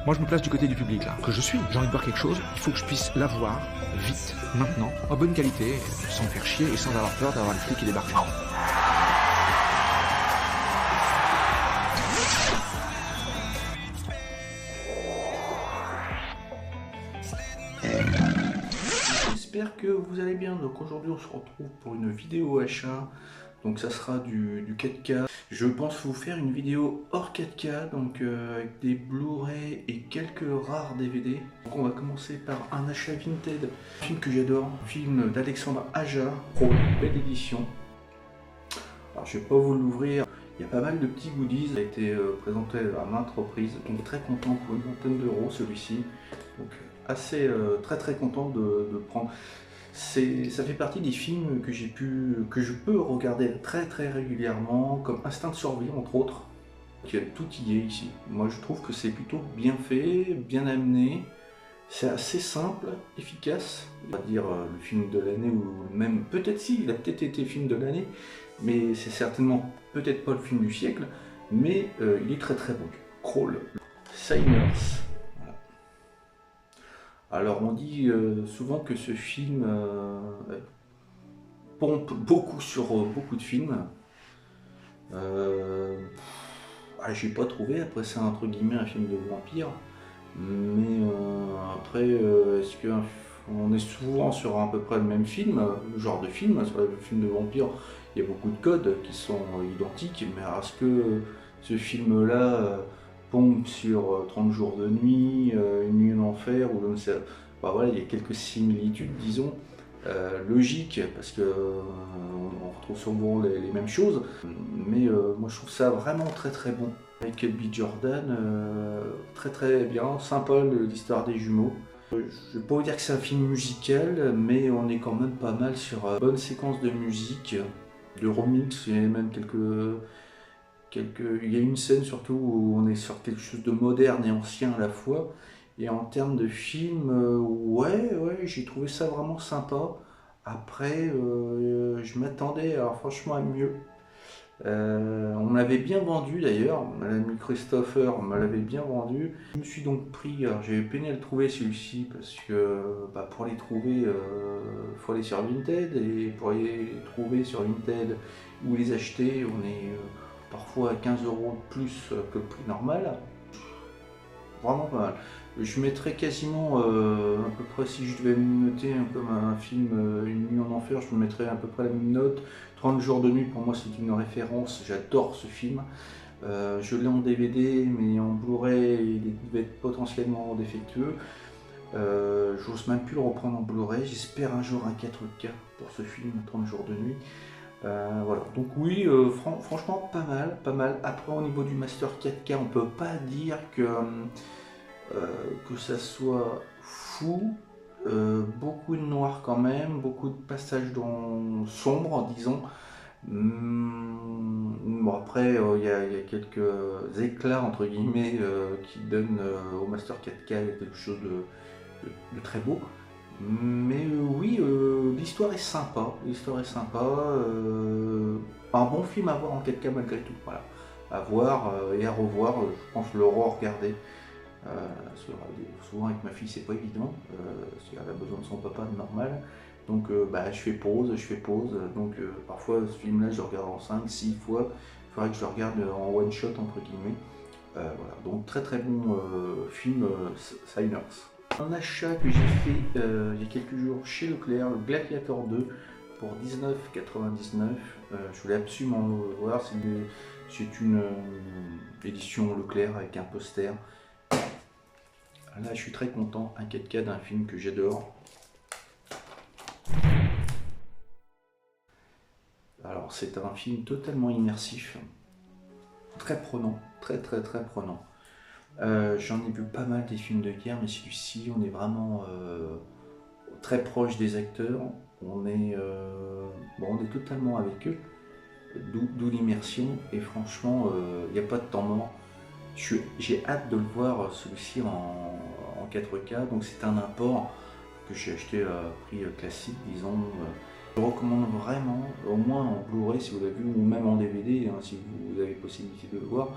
Moi je me place du côté du public là, que je suis. J'ai envie de voir quelque chose, il faut que je puisse la voir vite, maintenant, en bonne qualité, sans me faire chier et sans avoir peur d'avoir les flics qui débarquent. J'espère que vous allez bien. Donc aujourd'hui on se retrouve pour une vidéo achat. Donc ça sera du 4K. Je pense vous faire une vidéo hors 4K, donc avec des Blu-ray et quelques rares DVD. Donc on va commencer par un achat Vinted, un film que j'adore, un film d'Alexandre Aja, belle édition. Alors je vais pas vous l'ouvrir. Il y a pas mal de petits goodies, il a été présenté à maintes reprises, donc très content pour une vingtaine d'euros celui-ci. Donc assez très content de prendre. Ça fait partie des films que je peux regarder très régulièrement, comme Instinct de survie entre autres, qui a tout y est ici. Moi je trouve que c'est plutôt bien fait, bien amené, c'est assez simple, efficace. On va dire le film de l'année, ou même peut-être si, il a peut-être été film de l'année, mais c'est certainement peut-être pas le film du siècle, mais il est très bon. Crawl, Signers. Alors on dit souvent que ce film pompe beaucoup sur beaucoup de films. J'ai pas trouvé, après c'est entre guillemets un film de vampire, mais après est-ce que on est souvent sur à peu près le même film, le genre de film, sur le film de vampire, il y a beaucoup de codes qui sont identiques, mais est-ce que ce film-là pompe sur 30 jours de nuit, Une nuit en enfer, ou même ça, bah voilà, il y a quelques similitudes, disons, logiques, parce que on retrouve souvent les mêmes choses, mais moi je trouve ça vraiment très bon. Michael B. Jordan, très bien, sympa l'histoire des jumeaux. Je vais pas vous dire que c'est un film musical, mais on est quand même pas mal sur une bonne séquence de musique, de remix, il y a même il y a une scène surtout où on est sur quelque chose de moderne et ancien à la fois. Et en termes de film, ouais, j'ai trouvé ça vraiment sympa. Après, je m'attendais alors franchement à mieux. On m'avait bien vendu d'ailleurs, Madame Christopher me l'avait bien vendu. Je me suis donc pris, alors j'avais peiné à le trouver celui-ci, parce que pour les trouver, il faut aller sur Vinted, et pour les trouver sur Vinted ou les acheter, on est parfois à 15 € de plus que le prix normal. Vraiment pas mal. Je mettrais quasiment à peu près, si je devais me noter comme un film Une nuit en enfer, je me mettrais à peu près la même note. 30 jours de nuit, pour moi c'est une référence, j'adore ce film. Je l'ai en DVD, mais en Blu-ray il devait être potentiellement défectueux. J'ose même plus le reprendre en Blu-ray, j'espère un jour un 4K pour ce film 30 jours de nuit. Voilà, donc oui, franchement pas mal. Après au niveau du Master 4K, on peut pas dire que ça soit fou, beaucoup de noir quand même, beaucoup de passages sombres, disons. Bon après, il y a quelques éclats entre guillemets qui donnent au Master 4K quelque chose de très beau. Mais oui, l'histoire est sympa, un bon film à voir en 4K malgré tout, voilà. À voir et à revoir, je pense le re-regarder. Souvent avec ma fille c'est pas évident, parce qu'elle a besoin de son papa de normal, donc je fais pause, donc parfois ce film là je le regarde en 5-6 fois, il faudrait que je le regarde en one shot entre guillemets. Voilà, donc très bon film, Signers. Un achat que j'ai fait il y a quelques jours chez Leclerc, le Gladiator 2 pour 19,99 €. Je voulais absolument le voir, c'est une édition Leclerc avec un poster. Là je suis très content, un 4K d'un film que j'adore. Alors c'est un film totalement immersif, très prenant, très prenant. J'en ai vu pas mal des films de guerre, mais celui-ci on est vraiment très proche des acteurs, on est totalement avec eux, d'où l'immersion, et franchement il n'y a pas de temps mort. J'ai hâte de le voir celui-ci en 4K, donc c'est un import que j'ai acheté à prix classique, disons. Je recommande vraiment, au moins en Blu-ray si vous l'avez vu, ou même en DVD si vous avez possibilité de le voir.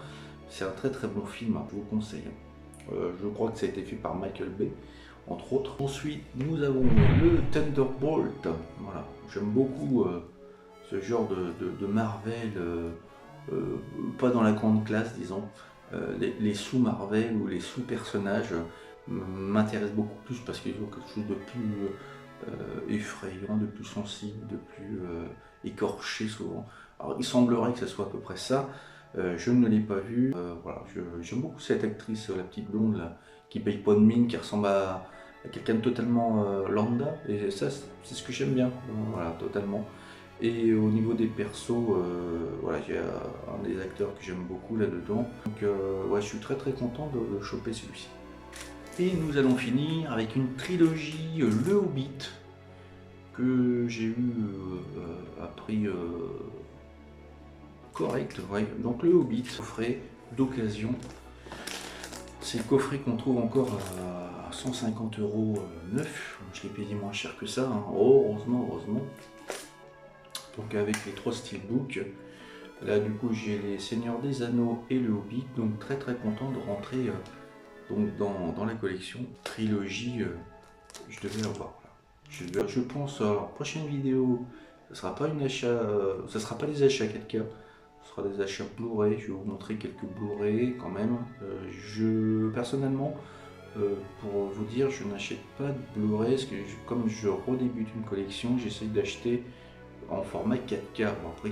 C'est un très bon film, je vous conseille. Je crois que ça a été fait par Michael Bay, entre autres. Ensuite, nous avons le Thunderbolt. Voilà, j'aime beaucoup ce genre de Marvel, pas dans la grande classe, disons. Les sous-Marvel ou les sous-personnages m'intéressent beaucoup plus parce qu'ils ont quelque chose de plus effrayant, de plus sensible, de plus écorché souvent. Alors il semblerait que ce soit à peu près ça. Je ne l'ai pas vu. Voilà, j'aime beaucoup cette actrice, la petite blonde là, qui paye pas de mine, qui ressemble à quelqu'un de totalement lambda. Et ça, c'est ce que j'aime bien. Voilà, totalement. Et au niveau des persos, voilà, il y a un des acteurs que j'aime beaucoup là-dedans. Donc ouais, je suis très très content de choper celui-ci. Et nous allons finir avec une trilogie, Le Hobbit, que j'ai eu à prix correct. Ouais. Donc Le Hobbit, coffret d'occasion. C'est le coffret qu'on trouve encore à 150 € neuf. Je l'ai payé moins cher que ça, hein. Oh, heureusement. Donc avec les 3 steelbooks. Là du coup j'ai les Seigneurs des Anneaux et le Hobbit, donc très très content de rentrer donc dans la collection. Trilogie, je devais avoir. Je pense, alors prochaine vidéo, ce sera pas une achat, ça sera pas des achats 4K, ce sera des achats Blu-ray. Je vais vous montrer quelques Blu-ray quand même. Personnellement, pour vous dire, je n'achète pas de Blu-ray parce que comme je redébute une collection, j'essaye d'acheter en format 4K. Bon, après,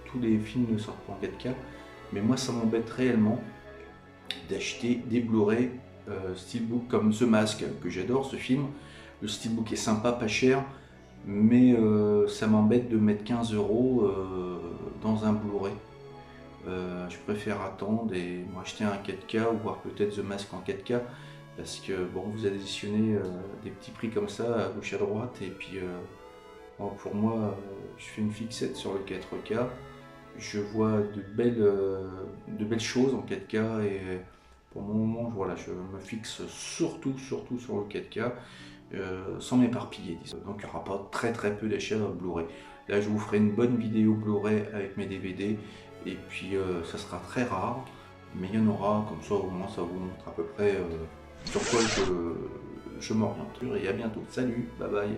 tous les films ne sortent pas en 4K, mais moi ça m'embête réellement d'acheter des Blu-ray Steelbook comme The Mask, que j'adore ce film. Le Steelbook est sympa, pas cher, mais ça m'embête de mettre 15 € dans un Blu-ray. Je préfère attendre et m'acheter un 4K ou voir peut-être The Mask en 4K, parce que bon, vous additionnez des petits prix comme ça à gauche à droite, et puis bon, pour moi, je fais une fixette sur le 4K. Je vois de belles choses en 4K, et pour le moment, voilà, je me fixe surtout sur le 4K, sans m'éparpiller, disons. Donc il n'y aura pas très peu d'achats Blu-ray. Là, je vous ferai une bonne vidéo Blu-ray avec mes DVD, et puis ça sera très rare, mais il y en aura, comme ça au moins ça vous montre à peu près sur quoi je m'oriente. Et à bientôt, salut, bye bye.